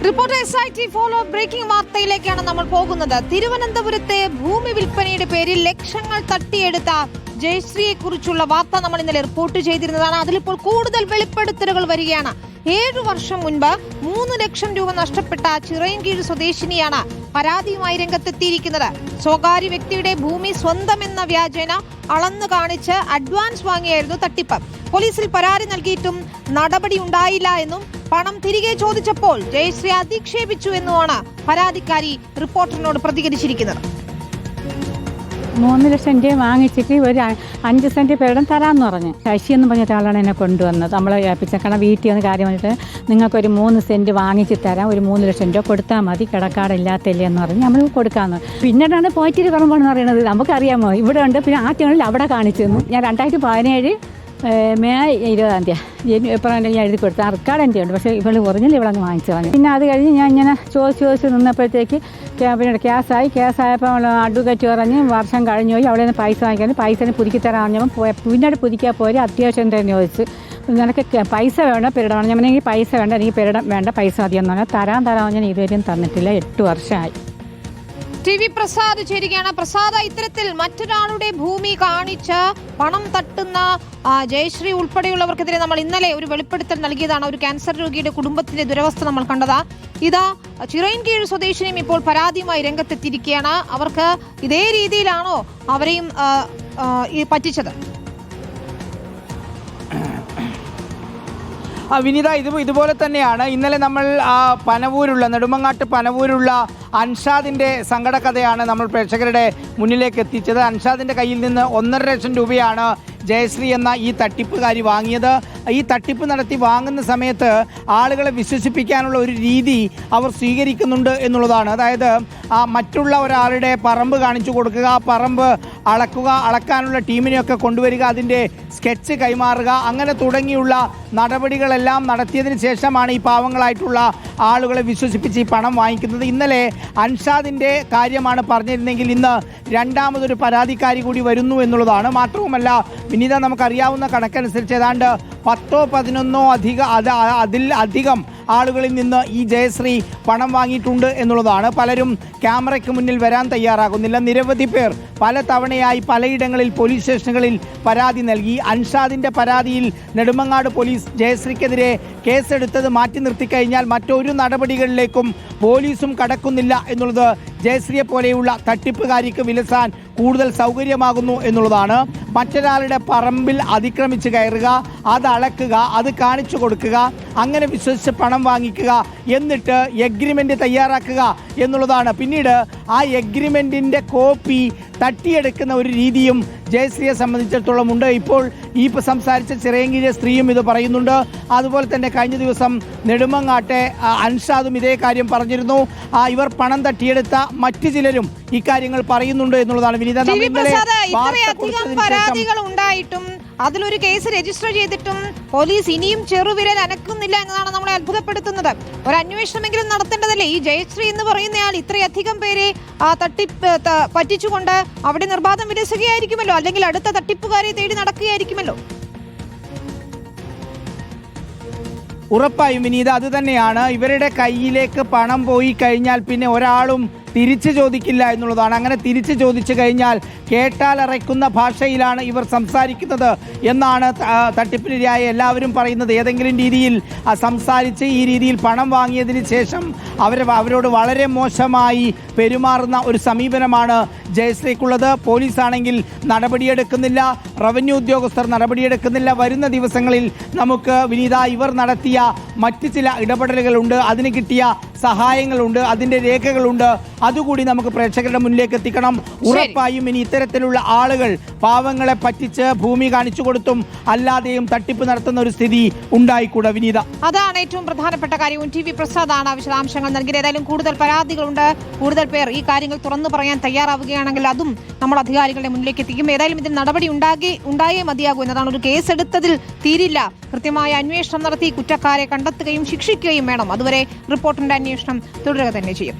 Reporter SIT follow breaking വാർത്തയിലേക്കാണ് നമ്മൾ പോകുന്നത്. തിരുവനന്തപുരത്തെ ഭൂമി വിൽപ്പനയുടെ പേരിൽ ലക്ഷങ്ങൾ തട്ടിയെടുത്ത ജയശ്രീയെ കുറിച്ചുള്ള വാർത്ത നമ്മൾ ഇന്നലെ റിപ്പോർട്ട് ചെയ്തിരുന്നതാണ്. അതിലിപ്പോൾ കൂടുതൽ വെളിപ്പെടുത്തലുകൾ വരികയാണ്. 7 വർഷം മുൻപ് 3 ലക്ഷം രൂപ നഷ്ടപ്പെട്ട ചിറയൻകീഴ് സ്വദേശിനിയാണ് പരാതിയുമായി രംഗത്തെത്തിയിരിക്കുന്നത്. സ്വകാര്യ വ്യക്തിയുടെ ഭൂമി സ്വന്തമെന്ന വ്യാജേന അളന്നു കാണിച്ച് അഡ്വാൻസ് വാങ്ങിയായിരുന്നു തട്ടിപ്പ്. പോലീസിൽ പരാതി നൽകിയിട്ടും നടപടി ഉണ്ടായില്ല എന്നും പണം തിരികെ ചോദിച്ചപ്പോൾ ജയശ്രീ അധിക്ഷേപിച്ചു എന്നുമാണ് പരാതിക്കാരി റിപ്പോർട്ടറിനോട് പ്രതികരിച്ചിരിക്കുന്നത്. 3 ലക്ഷം രൂപ വാങ്ങിച്ചിട്ട് ഒരു 5 സെന്റ് പേരിടം തരാമെന്ന് പറഞ്ഞു. ശശി എന്ന് പറഞ്ഞ ആളാണ് എന്നെ കൊണ്ടുവന്നത്. നമ്മളെ ഏൽപ്പിച്ച കാരണം വീട്ടിൽ വന്ന് കാര്യം വന്നിട്ട് നിങ്ങൾക്കൊരു 3 സെന്റ് വാങ്ങിച്ച് തരാം, ഒരു 3 ലക്ഷം രൂപ കൊടുത്താൽ മതി, കിടക്കാടില്ലാത്തില്ലേ എന്ന് പറഞ്ഞ് നമ്മൾ കൊടുക്കാമെന്ന്. പിന്നീടാണ് പോയിട്ടിരി പറമ്പാണെന്ന് പറയുന്നത്. നമുക്കറിയാമോ ഇവിടെ ഉണ്ട്. പിന്നെ ആദ്യങ്ങളിൽ അവിടെ കാണിച്ചു തന്നു. ഞാൻ 2017 മെയ് 20-ാം തീയതി എപ്പോഴാണ് ഞാൻ എഴുതി കൊടുത്തത്. ആ റെക്കോർഡ് എൻ്റെ ഉണ്ട്. പക്ഷേ ഇവൾ ഒറിജിനൽ ഇവിടെ അങ്ങ് വാങ്ങിച്ചു വാങ്ങി. പിന്നെ അത് കഴിഞ്ഞ് ഞാൻ ഇങ്ങനെ ചോദിച്ച് നിന്നപ്പോഴത്തേക്ക് പിന്നെ കേസായപ്പോൾ അഡ്വക്കേറ്റ് പറഞ്ഞ് വർഷം കഴിഞ്ഞു പോയി അവിടെ നിന്ന് പൈസ വാങ്ങിക്കാൻ പൈസ പുതുക്കി തരാൻ പറഞ്ഞപ്പോൾ പിന്നീട് പുതുക്കിയാൽ പോയി അത്യാവശ്യം തന്നെ ചോദിച്ചു. നിനക്ക് പൈസ വേണ്ട പെരിടം. ഞാൻ എനിക്ക് പൈസ വേണ്ട, എനിക്ക് പെരിടം വേണ്ട, പൈസ മതിയെന്ന് പറഞ്ഞാൽ തരാൻ ഞാൻ ഇതുവരെയും തന്നിട്ടില്ല. 8 വർഷമായി. TV പ്രസാദ് ചേരുകയാണ്. പ്രസാദ്, ഇത്തരത്തിൽ മറ്റൊരാളുടെ ഭൂമി കാണിച്ച് പണം തട്ടുന്ന ജയശ്രീ ഉൾപ്പെടെയുള്ളവർക്കെതിരെ നമ്മൾ ഇന്നലെ ഒരു വെളിപ്പെടുത്തൽ നൽകിയതാണ്. ഒരു ക്യാൻസർ രോഗിയുടെ കുടുംബത്തിന്റെ ദുരവസ്ഥ നമ്മൾ കണ്ടതാ. ഇതാ ചിറയൻകീഴ് സ്വദേശിനിയും ഇപ്പോൾ പരാതിയുമായി രംഗത്തെത്തിയിരിക്കുകയാണ്. അവർക്ക് ഇതേ രീതിയിലാണോ അവരെയും പറ്റിച്ചത്? വിനീത, ഇതുപോലെ തന്നെയാണ്. ഇന്നലെ നമ്മൾ നെടുമങ്ങാട്ട് പനവൂരുള്ള അൻഷാദിൻ്റെ സങ്കടകഥയാണ് നമ്മൾ പ്രേക്ഷകരുടെ മുന്നിലേക്ക് എത്തിച്ചത്. അൻഷാദിൻ്റെ കയ്യിൽ നിന്ന് 1.5 ലക്ഷം രൂപയാണ് ജയശ്രീ എന്ന ഈ തട്ടിപ്പുകാരി വാങ്ങിയത്. ഈ തട്ടിപ്പ് നടത്തി വാങ്ങുന്ന സമയത്ത് ആളുകളെ വിശ്വസിപ്പിക്കാനുള്ള ഒരു രീതി അവർ സ്വീകരിക്കുന്നുണ്ട് എന്നുള്ളതാണ്. അതായത് മറ്റുള്ള ഒരാളുടെ പറമ്പ് കാണിച്ചു കൊടുക്കുക, പറമ്പ് അളക്കാനുള്ള ടീമിനെയൊക്കെ കൊണ്ടുവരിക, അതിൻ്റെ സ്കെച്ച് കൈമാറുക, അങ്ങനെ തുടങ്ങിയുള്ള നടപടികളെല്ലാം നടത്തിയതിന് ശേഷമാണ് ഈ പാവങ്ങളായിട്ടുള്ള ആളുകളെ വിശ്വസിപ്പിച്ച് ഈ പണം വാങ്ങിക്കുന്നത്. ഇന്നലെ അൻഷാദിൻ്റെ കാര്യമാണ് പറഞ്ഞിരുന്നെങ്കിൽ ഇന്ന് രണ്ടാമതൊരു പരാതിക്കാരി കൂടി വരുന്നു എന്നുള്ളതാണ്. മാത്രവുമല്ല വിനീത, നമുക്കറിയാവുന്ന കണക്കനുസരിച്ച് ഏതാണ്ട് 10-11 അധികം ആളുകളിൽ നിന്ന് ഈ ജയശ്രീ പണം വാങ്ങിയിട്ടുണ്ട് എന്നുള്ളതാണ്. പലരും ക്യാമറയ്ക്ക് മുന്നിൽ വരാൻ തയ്യാറാകുന്നില്ല. നിരവധി പേർ പല തവണയായി പലയിടങ്ങളിൽ പോലീസ് സ്റ്റേഷനുകളിൽ പരാതി നൽകി. അൻഷാദിൻ്റെ പരാതിയിൽ നെടുമങ്ങാട് പോലീസ് ജയശ്രീക്കെതിരെ കേസെടുത്തത് മാറ്റി നിർത്തിക്കഴിഞ്ഞാൽ മറ്റൊരു നടപടികളിലേക്കും പോലീസും കടക്കുന്നില്ല എന്നുള്ളത് ജയശ്രീയെ പോലെയുള്ള തട്ടിപ്പുകാരിക്ക് വിലസാൻ കൂടുതൽ സൗകര്യമാകുന്നു എന്നുള്ളതാണ്. മറ്റൊരാളുടെ പറമ്പിൽ അതിക്രമിച്ച് കയറുക, അത് അളക്കുക, അത് കാണിച്ചു കൊടുക്കുക, അങ്ങനെ വിശ്വസിച്ച് പണം വാങ്ങിക്കുക, എന്നിട്ട് എഗ്രിമെൻ്റ് തയ്യാറാക്കുക എന്നുള്ളതാണ്. പിന്നീട് ആ എഗ്രിമെൻറ്റിൻ്റെ കോപ്പി തട്ടിയെടുക്കുന്ന ഒരു രീതിയും ജയശ്രീയെ സംബന്ധിച്ചിടത്തോളം ഉണ്ട്. ഇപ്പോൾ ഈ സംസാരിച്ച ചിറയൻകീഴ് സ്ത്രീയും ഇത് പറയുന്നുണ്ട്. അതുപോലെ തന്നെ കഴിഞ്ഞ ദിവസം നെടുമങ്ങാട്ടെ അൻഷാദും ഇതേ കാര്യം പറഞ്ഞിരുന്നു. ഇവർ പണം തട്ടിയെടുത്ത മറ്റു ചിലരും ഇക്കാര്യങ്ങൾ പറയുന്നുണ്ട് എന്നുള്ളതാണ്. വിനീത, പരാതികൾ ഉണ്ടായിട്ടും അതിലൊരു കേസ് രജിസ്റ്റർ ചെയ്തിട്ടും പോലീസ് ഇനിയും ചെറുവിരൽ അനക്കുന്നില്ല എന്നതാണ് നമ്മളെ അത്ഭുതപ്പെടുത്തുന്നത്. ഒരു അന്വേഷണമെങ്കിലും നടത്തേണ്ടതല്ലേ? ഈ ജയശ്രീ എന്ന് പറയുന്നയാൾ ഇത്രയധികം പേരെ പറ്റിച്ചുകൊണ്ട് അവിടെ നിർബാധം വിലസുകയായിരിക്കുമല്ലോ, അല്ലെങ്കിൽ അടുത്ത തട്ടിപ്പുകാരെ തേടി നടക്കുകയായിരിക്കുമല്ലോ. ഉറപ്പായും വിനീത, അത് തന്നെയാണ്. ഇവരുടെ കയ്യിലേക്ക് പണം പോയി കഴിഞ്ഞാൽ പിന്നെ ഒരാളും തിരിച്ചു ചോദിക്കില്ല എന്നുള്ളതാണ്. അങ്ങനെ തിരിച്ചു ചോദിച്ചു കഴിഞ്ഞാൽ കേട്ടാലറയ്ക്കുന്ന ഭാഷയിലാണ് ഇവർ സംസാരിക്കുന്നത് എന്നാണ് തട്ടിപ്പിനിരയായ എല്ലാവരും പറയുന്നത്. ഏതെങ്കിലും രീതിയിൽ സംസാരിച്ച് ഈ രീതിയിൽ പണം വാങ്ങിയതിന് ശേഷം അവരോട് വളരെ മോശമായി പെരുമാറുന്ന ഒരു സമീപനമാണ് ജയശ്രീക്കുള്ളത്. പോലീസാണെങ്കിൽ നടപടിയെടുക്കുന്നില്ല, റവന്യൂ ഉദ്യോഗസ്ഥർ നടപടിയെടുക്കുന്നില്ല. വരുന്ന ദിവസങ്ങളിൽ നമുക്ക് വിനീത ഇവർ നടത്തിയ മറ്റ് ചില ഇടപെടലുകളുണ്ട്, അതിന് കിട്ടിയ സഹായങ്ങളുണ്ട്, അതിൻ്റെ രേഖകളുണ്ട്. അതുകൂടി നമുക്ക് പ്രേക്ഷകരുടെ മുന്നിലേക്ക് എത്തിക്കണം. ഉറപ്പായും ഇനി ഇത്തരത്തിലുള്ള ആളുകൾ പാവങ്ങളെ പറ്റിച്ച് ഭൂമി കാണിച്ചു കൊടുത്തും അല്ലാതെയും തട്ടിപ്പ് നടത്തുന്ന ഒരു സ്ഥിതി ഉണ്ടായിക്കൂടാ വിനീത. അതാണ് ഏറ്റവും പ്രധാനപ്പെട്ട കാര്യവും. TV പ്രസാദാണ് വിശദാംശങ്ങൾ നൽകിയത്. ഏതായാലും കൂടുതൽ പരാതികളുണ്ട്, കൂടുതൽ പേർ ഈ കാര്യങ്ങൾ തുറന്നു പറയാൻ തയ്യാറാവുകയാണെങ്കിൽ അതും നമ്മൾ അധികാരികളുടെ മുന്നിലേക്ക് എത്തിക്കും. ഏതായാലും ഇതിന് നടപടി ഉണ്ടായേ മതിയാകൂ എന്നതാണ്. ഒരു കേസെടുത്തതിൽ തീരില്ല, കൃത്യമായ അന്വേഷണം നടത്തി കുറ്റക്കാരെ കണ്ടെത്തുകയും ശിക്ഷിക്കുകയും വേണം. അതുവരെ റിപ്പോർട്ടിന്റെ അന്വേഷണം തുടരുക തന്നെ ചെയ്യും.